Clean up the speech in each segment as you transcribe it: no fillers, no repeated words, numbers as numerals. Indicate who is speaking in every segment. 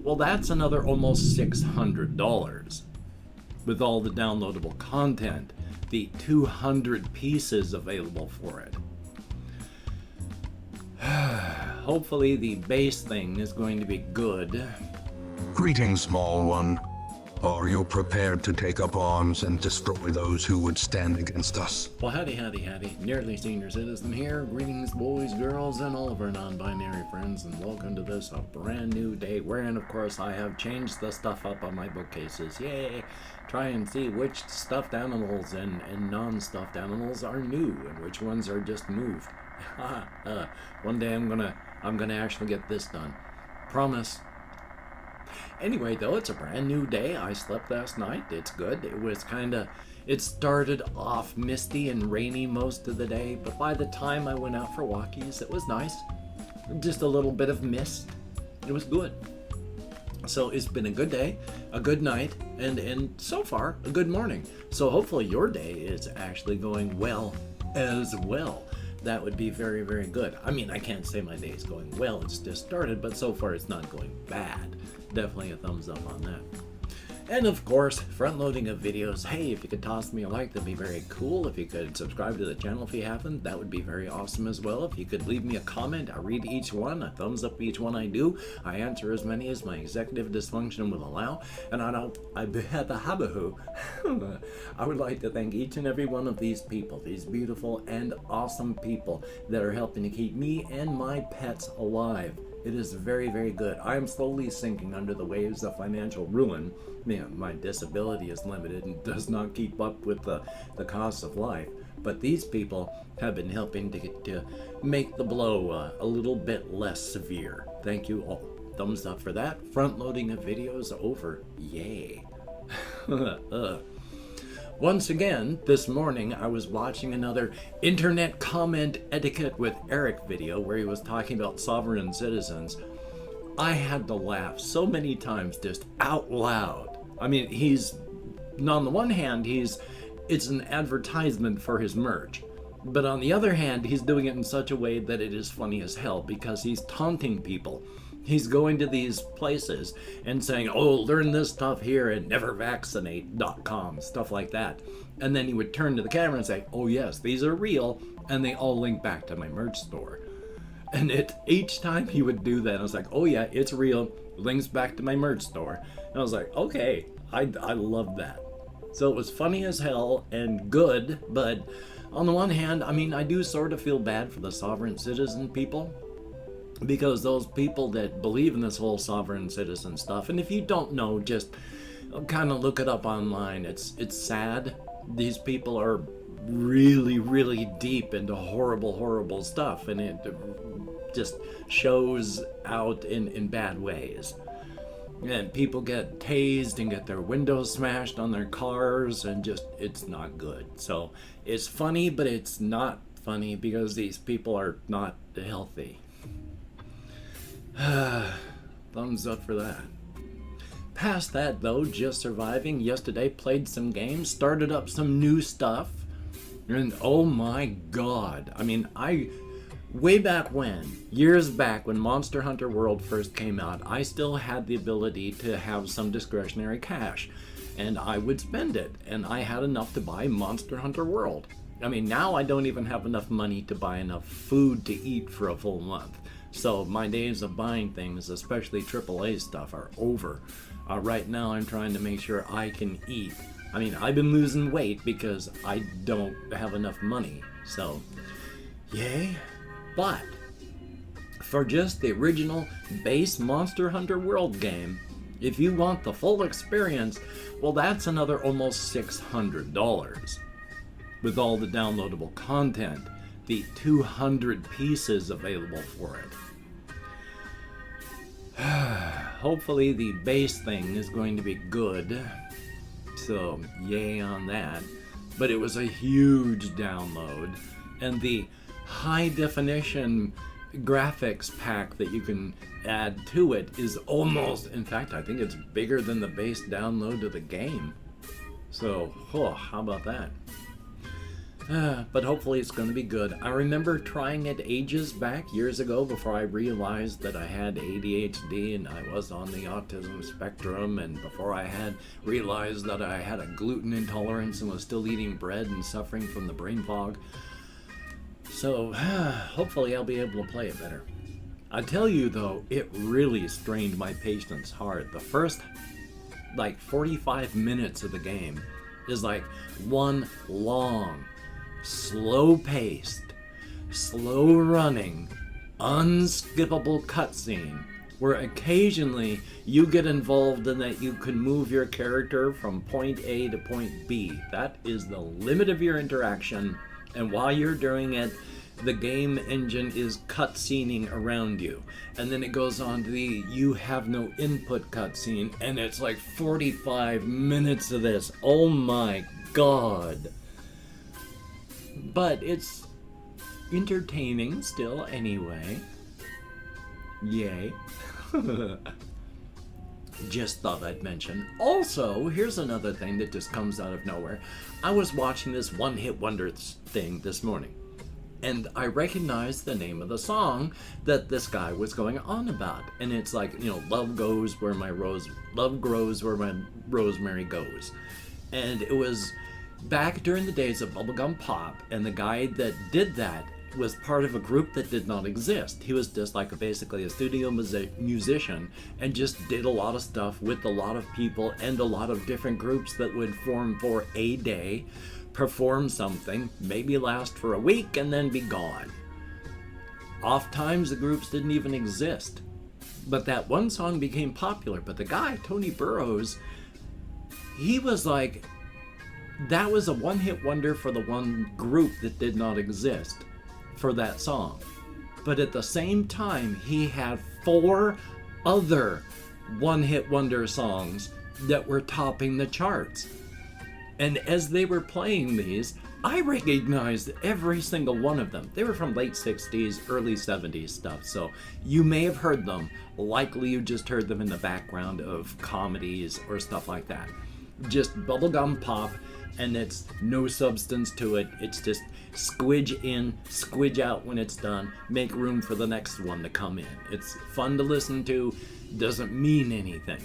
Speaker 1: well, that's another almost $600 with all the downloadable content, the 200 pieces available for it. Hopefully the base thing is going to be good.
Speaker 2: Greetings, small one. Are you prepared to take up arms and destroy those who would stand against us?
Speaker 1: Well, howdy, Nearly Senior Citizen here. Greetings, boys, girls, and all of our non-binary friends, and welcome to this, a brand new day, wherein, of course, I have changed the stuff up on my bookcases. Yay! Try and see which stuffed animals and non-stuffed animals are new, and which ones are just moved. One day I'm gonna actually get this done. Promise. Anyway, though, it's a brand new day. I slept last night. It's good. It started off misty and rainy most of the day, but by the time I went out for walkies, it was nice. Just a little bit of mist. It was good. So it's been a good day, a good night, and so far, a good morning. So hopefully your day is actually going well as well. That would be very, very good. I mean, I can't say my day's going well, it's just started, but so far it's not going bad. Definitely a thumbs up on that. And of course, front loading of videos. Hey, if you could toss me a like, that'd be very cool. If you could subscribe to the channel if you haven't, that would be very awesome as well. If you could leave me a comment, I read each one, a thumbs up each one I do. I answer as many as my executive dysfunction will allow. And I would like to thank each and every one of these people, these beautiful and awesome people that are helping to keep me and my pets alive. It is very, very good. I am slowly sinking under the waves of financial ruin. My disability is limited and does not keep up with the cost of life. But these people have been helping to make the blow a little bit less severe. Thank you all. Thumbs up for that. Front loading of videos over. Yay. Once again, this morning I was watching another internet comment etiquette with Eric video where he was talking about sovereign citizens. I had to laugh so many times just out loud. I mean, on the one hand, it's an advertisement for his merch. But on the other hand, he's doing it in such a way that it is funny as hell because he's taunting people. He's going to these places and saying, oh, learn this stuff here at nevervaccinate.com, stuff like that. And then he would turn to the camera and say, oh yes, these are real, and they all link back to my merch store. And each time he would do that, I was like, oh yeah, it's real, links back to my merch store. And I was like, okay, I love that. So it was funny as hell and good, but on the one hand, I mean, I do sort of feel bad for the sovereign citizen people. Because those people that believe in this whole sovereign citizen stuff, and if you don't know, just kind of look it up online. It's sad. These people are really, really deep into horrible, horrible stuff, and it just shows out in bad ways. And people get tased and get their windows smashed on their cars, and just, it's not good. So it's funny, but it's not funny because these people are not healthy. Thumbs up for that. Past that though, just surviving. Yesterday played some games, started up some new stuff, and oh my god, I mean, way back when, years back when Monster Hunter World first came out, I still had the ability to have some discretionary cash, and I would spend it, and I had enough to buy Monster Hunter World. I mean, now I don't even have enough money to buy enough food to eat for a full month. So my days of buying things, especially AAA stuff, are over. Right now I'm trying to make sure I can eat. I mean, I've been losing weight because I don't have enough money. So, yay. But, for just the original base Monster Hunter World game, if you want the full experience, well, that's another almost $600. With all the downloadable content, the 200 pieces available for it. Hopefully the base thing is going to be good, so yay on that. But it was a huge download, and the high definition graphics pack that you can add to it is almost, in fact, I think it's bigger than the base download of the game. So, how about that? But hopefully it's going to be good. I remember trying it ages back, years ago, before I realized that I had ADHD and I was on the autism spectrum, and before I had realized that I had a gluten intolerance and was still eating bread and suffering from the brain fog. So hopefully I'll be able to play it better. I tell you though, it really strained my patience hard. The first 45 minutes of the game is like one long, slow-paced, slow-running, unskippable cutscene where occasionally you get involved in that you can move your character from point A to point B. That is the limit of your interaction, and while you're doing it, the game engine is cutscening around you. And then it goes on to the you have no input cutscene, and it's like 45 minutes of this. Oh my god. But it's entertaining still anyway. Yay. Just thought I'd mention. Also, here's another thing that just comes out of nowhere. I was watching this one-hit wonder thing this morning, and I recognized the name of the song that this guy was going on about. And it's like, love grows where my rosemary goes. And it was back during the days of Bubblegum Pop, and the guy that did that was part of a group that did not exist. He was just basically a studio musician and just did a lot of stuff with a lot of people and a lot of different groups that would form for a day, perform something, maybe last for a week, and then be gone. Oftentimes the groups didn't even exist. But that one song became popular. But the guy, Tony Burrows, he was like, that was a one-hit wonder for the one group that did not exist for that song. But at the same time, he had 4 other one-hit wonder songs that were topping the charts. And as they were playing these, I recognized every single one of them. They were from late 60s, early 70s stuff, so you may have heard them. Likely you just heard them in the background of comedies or stuff like that. Just bubblegum pop, and it's no substance to it. It's just squidge in, squidge out when it's done, make room for the next one to come in. It's fun to listen to, doesn't mean anything.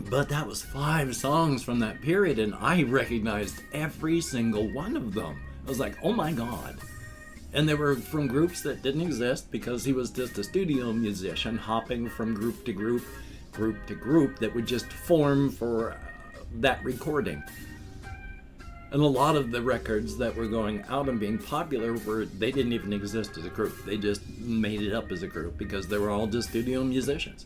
Speaker 1: But that was 5 songs from that period, and I recognized every single one of them. I was like, oh my god. And they were from groups that didn't exist because he was just a studio musician hopping from group to group that would just form for that recording. And a lot of the records that were going out and being popular they didn't even exist as a group. They just made it up as a group because they were all just studio musicians.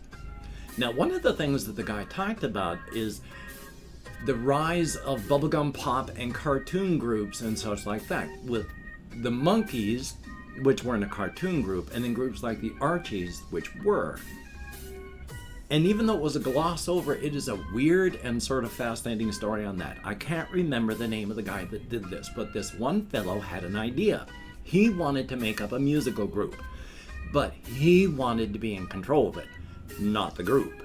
Speaker 1: Now, one of the things that the guy talked about is the rise of bubblegum pop and cartoon groups and such like that, with the Monkees, which weren't a cartoon group, and then groups like the Archies, which were. And even though it was a gloss over, it is a weird and sort of fascinating story on that. I can't remember the name of the guy that did this, but this one fellow had an idea. He wanted to make up a musical group, but he wanted to be in control of it, not the group.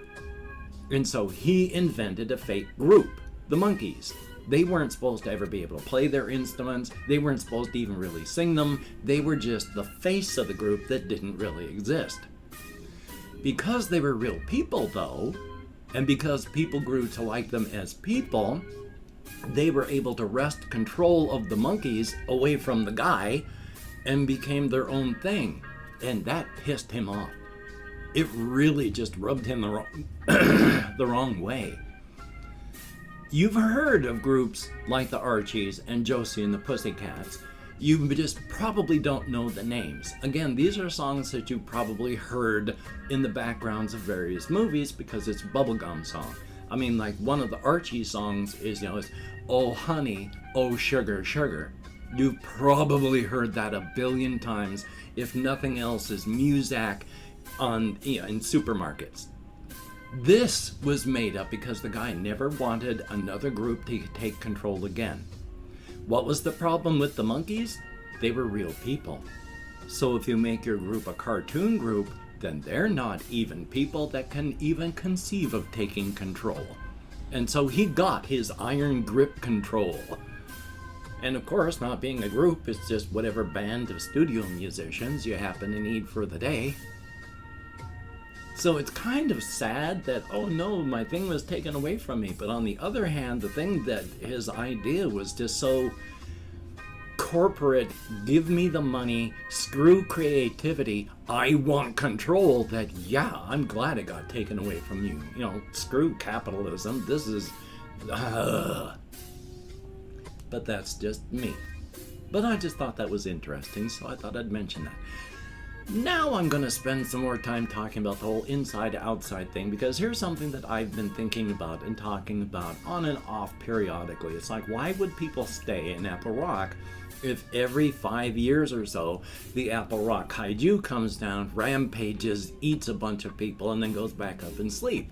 Speaker 1: And so he invented a fake group, the Monkees. They weren't supposed to ever be able to play their instruments. They weren't supposed to even really sing them. They were just the face of the group that didn't really exist. Because they were real people, though, and because people grew to like them as people, they were able to wrest control of the Monkees away from the guy and became their own thing. And that pissed him off. It really just rubbed him the wrong way. You've heard of groups like the Archies and Josie and the Pussycats. You just probably don't know the names. Again, these are songs that you probably heard in the backgrounds of various movies because it's a bubblegum song. I mean, like one of the Archie songs is, it's "Oh Honey, Oh Sugar, Sugar." You've probably heard that a billion times, if nothing else, is Muzak in supermarkets. This was made up because the guy never wanted another group to take control again. What was the problem with the Monkees? They were real people. So if you make your group a cartoon group, then they're not even people that can even conceive of taking control. And so he got his iron grip control. And of course, not being a group, it's just whatever band of studio musicians you happen to need for the day. So it's kind of sad that, oh no, my thing was taken away from me. But on the other hand, the thing that his idea was just so corporate, give me the money, screw creativity, I want control, that yeah, I'm glad it got taken away from you. You know, screw capitalism, this is... But that's just me. But I just thought that was interesting, so I thought I'd mention that. Now I'm going to spend some more time talking about the whole inside-outside thing, because here's something that I've been thinking about and talking about on and off periodically. It's like, why would people stay in Apple Rock if every 5 years or so the Apple Rock kaiju comes down, rampages, eats a bunch of people, and then goes back up and sleep?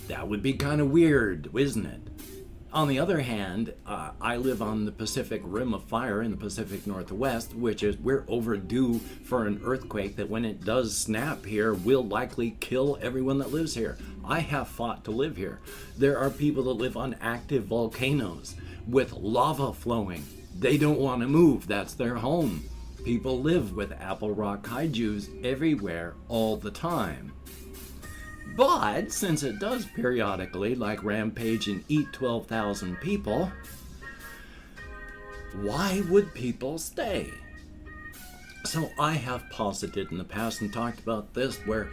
Speaker 1: That would be kind of weird, isn't it? On the other hand, I live on the Pacific Rim of Fire in the Pacific Northwest, which is, we're overdue for an earthquake that when it does snap here will likely kill everyone that lives here. I have fought to live here. There are people that live on active volcanoes with lava flowing. They don't want to move. That's their home. People live with Apple Rock kaijus everywhere all the time. But since it does periodically, like rampage and eat 12,000 people, why would people stay? So I have posited in the past and talked about this, where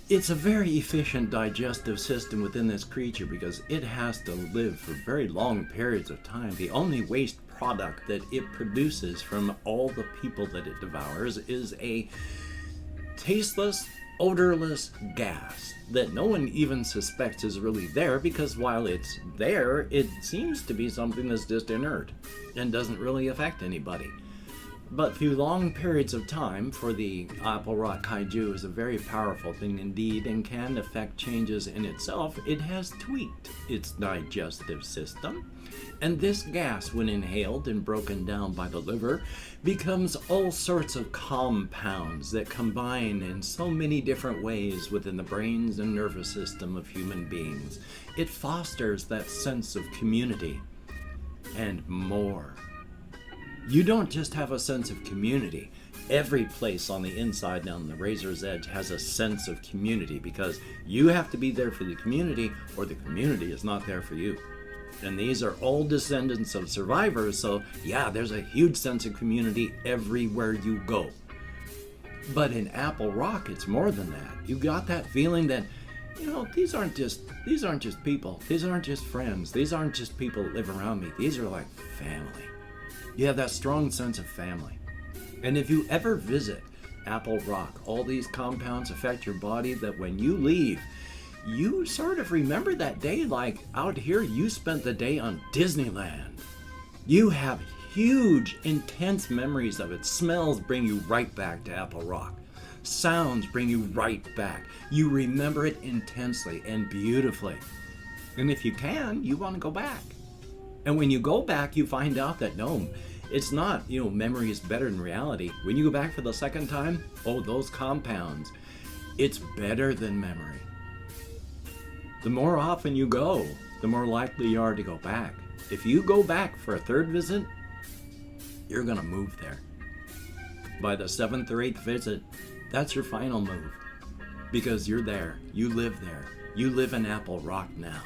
Speaker 1: it's a very efficient digestive system within this creature because it has to live for very long periods of time. The only waste product that it produces from all the people that it devours is a tasteless, odorless gas that no one even suspects is really there, because while it's there, it seems to be something that's just inert and doesn't really affect anybody. But through long periods of time, for the Apple Rock kaiju is a very powerful thing indeed and can affect changes in itself. It has tweaked its digestive system, and this gas, when inhaled and broken down by the liver, becomes all sorts of compounds that combine in so many different ways within the brains and nervous system of human beings. It fosters that sense of community and more. You don't just have a sense of community. Every place on the inside down the razor's edge has a sense of community, because you have to be there for the community or the community is not there for you. And these are all descendants of survivors, so yeah, there's a huge sense of community everywhere you go. But in Apple Rock, it's more than that. You got that feeling that, you know, these aren't just people. These aren't just friends. These aren't just people that live around me. These are like family. You have that strong sense of family. And if you ever visit Apple Rock, all these compounds affect your body that when you leave, you sort of remember that day like out here you spent the day on Disneyland. You have huge, intense memories of it. Smells bring you right back to Apple Rock. Sounds bring you right back. You remember it intensely and beautifully. And if you can, you want to go back. And when you go back, you find out that no, it's not, memory is better than reality. When you go back for the second time, oh, those compounds, it's better than memory. The more often you go, the more likely you are to go back. If you go back for a third visit, you're going to move there. By the 7th or 8th visit, that's your final move. Because you're there. You live there. You live in Apple Rock now.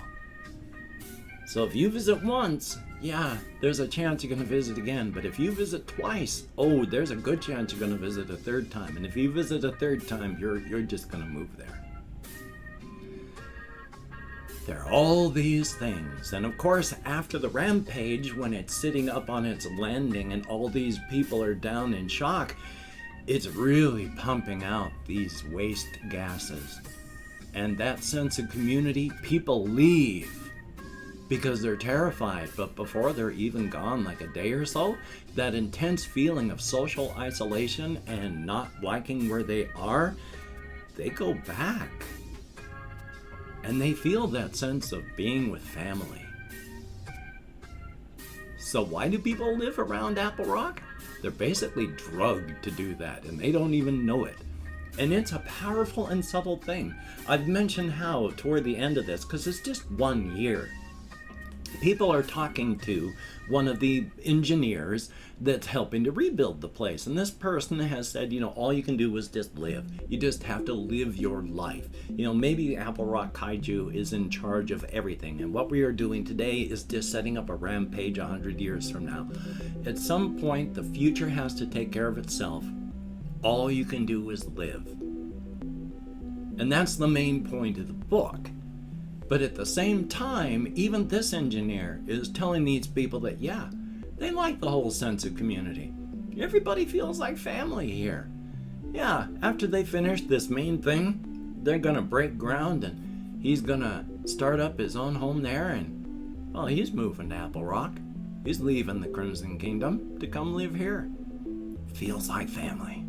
Speaker 1: So if you visit once, yeah, there's a chance you're going to visit again. But if you visit twice, oh, there's a good chance you're going to visit a third time. And if you visit a third time, you're just going to move there. There are all these things. And of course, after the rampage, when it's sitting up on its landing and all these people are down in shock, it's really pumping out these waste gases. And that sense of community, people leave because they're terrified. But before they're even gone, like a day or so, that intense feeling of social isolation and not liking where they are, they go back. And they feel that sense of being with family. So why do people live around Apple Rock? They're basically drugged to do that, and they don't even know it. And it's a powerful and subtle thing. I've mentioned how toward the end of this, because it's just 1 year, people are talking to one of the engineers that's helping to rebuild the place. And this person has said, all you can do is just live. You just have to live your life. Maybe Apple Rock Kaiju is in charge of everything. And what we are doing today is just setting up a rampage 100 years from now. At some point, the future has to take care of itself. All you can do is live. And that's the main point of the book. But at the same time, even this engineer is telling these people that, they like the whole sense of community. Everybody feels like family here. Yeah, after they finish this main thing, they're gonna break ground and he's gonna start up his own home there, and, well, he's moving to Apple Rock. He's leaving the Crimson Kingdom to come live here. Feels like family.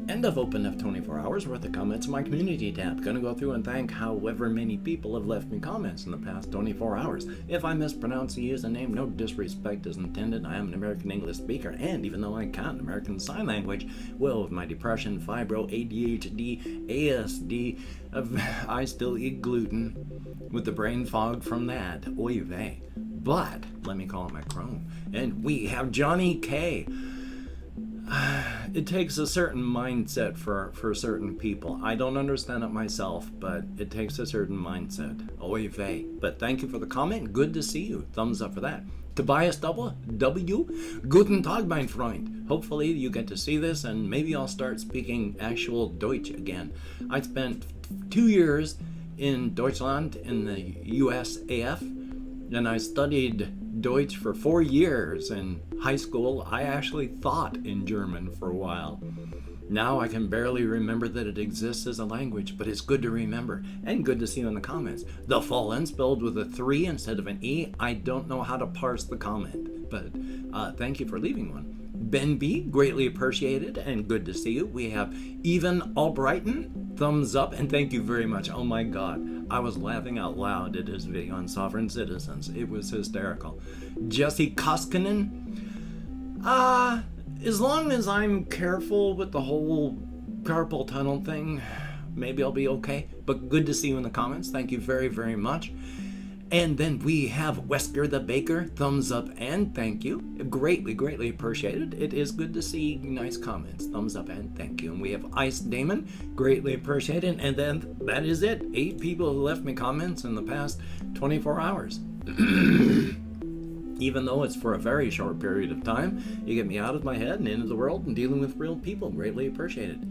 Speaker 1: And I've opened up 24 hours worth of comments in my community tab. Gonna go through and thank however many people have left me comments in the past 24 hours. If I mispronounce the username, no disrespect is intended. I am an American English speaker, and even though I can't American Sign Language, well, with my depression, fibro, ADHD, ASD, I still eat gluten with the brain fog from that. Oy vey. But, let me call it my Chrome. And we have Johnny K. It takes a certain mindset for certain people. I don't understand it myself, but it takes a certain mindset. Oy vey. But thank you for the comment. Good to see you. Thumbs up for that. Tobias W. Guten Tag, mein Freund. Hopefully you get to see this, and maybe I'll start speaking actual Deutsch again. I spent 2 years in Deutschland in the USAF, and I studied Deutsch for 4 years in high school. I actually thought in German for a while. Now I can barely remember that it exists as a language, but it's good to remember, and good to see you in the comments. The Fallen, spelled with a 3 instead of an E. I don't know how to parse the comment, but thank you for leaving one. Ben B, greatly appreciated, and good to see you. We have Even Albrighton, thumbs up, and thank you very much. Oh my God, I was laughing out loud at his video on sovereign citizens. It was hysterical. Jesse Koskinen, as long as I'm careful with the whole carpal tunnel thing, maybe I'll be okay. But good to see you in the comments. Thank you very, very much. And then we have Wesker the Baker, thumbs up and thank you. Greatly, greatly appreciated. It is good to see nice comments. Thumbs up and thank you. And we have Ice Damon, greatly appreciated. And then that is it. 8 people who left me comments in the past 24 hours. Even though it's for a very short period of time, you get me out of my head and into the world and dealing with real people. Greatly appreciated.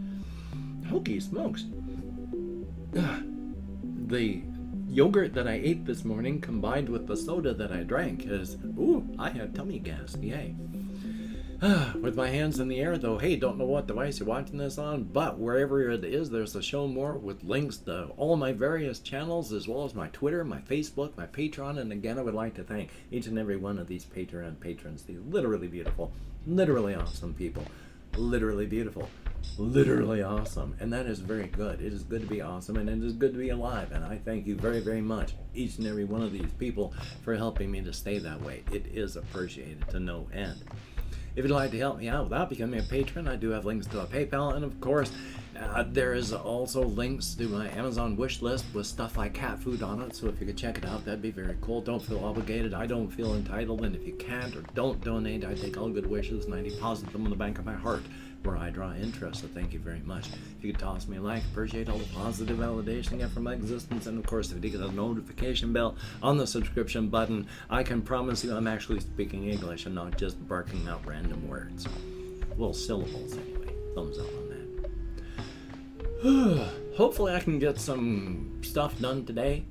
Speaker 1: Holy smokes. The yogurt that I ate this morning combined with the soda that I drank is, I had tummy gas. Yay. With my hands in the air though, hey, don't know what device you're watching this on, but wherever it is, there's a show more with links to all my various channels, as well as my Twitter, my Facebook, my Patreon, and again, I would like to thank each and every one of these Patreon patrons. These literally beautiful, literally awesome people. Literally beautiful, literally awesome, and that is very good. It is good to be awesome, and it is good to be alive, and I thank you very, very much, each and every one of these people, for helping me to stay that way. It is appreciated to no end. If you'd like to help me out without becoming a patron, I do have links to a PayPal, and of course, there is also links to my Amazon wish list with stuff like cat food on it, so if you could check it out, that'd be very cool. Don't feel obligated. I don't feel entitled, and if you can't or don't donate, I take all good wishes and I deposit them in the bank of my heart, where I draw interest, so thank you very much. If you could toss me a like, appreciate all the positive validation I get from my existence, and of course, if you get a notification bell on the subscription button, I can promise you I'm actually speaking English and not just barking out random words. Well, syllables anyway. Thumbs up on that. Hopefully I can get some stuff done today.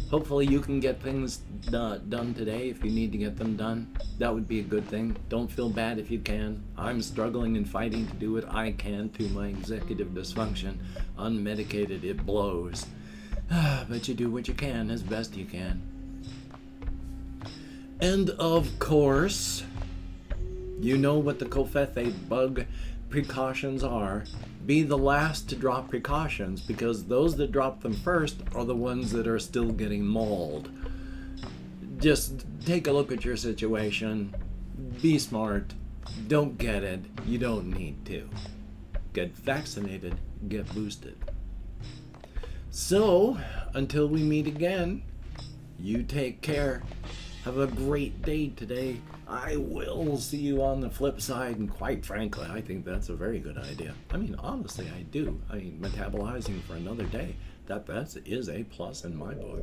Speaker 1: Hopefully you can get things done today if you need to get them done. That would be a good thing. Don't feel bad if you can. I'm struggling and fighting to do what I can to my executive dysfunction. Unmedicated, it blows. But you do what you can as best you can. And of course, you know what the Kofefe bug precautions are. Be the last to drop precautions, because those that drop them first are the ones that are still getting mauled. Just take a look at your situation. Be smart. Don't get it. You don't need to. Get vaccinated. Get boosted. So, until we meet again, you take care. Have a great day today. I will see you on the flip side, and quite frankly, I think that's a very good idea. I mean, honestly, I do. I mean, metabolizing for another day, that is a plus in my book.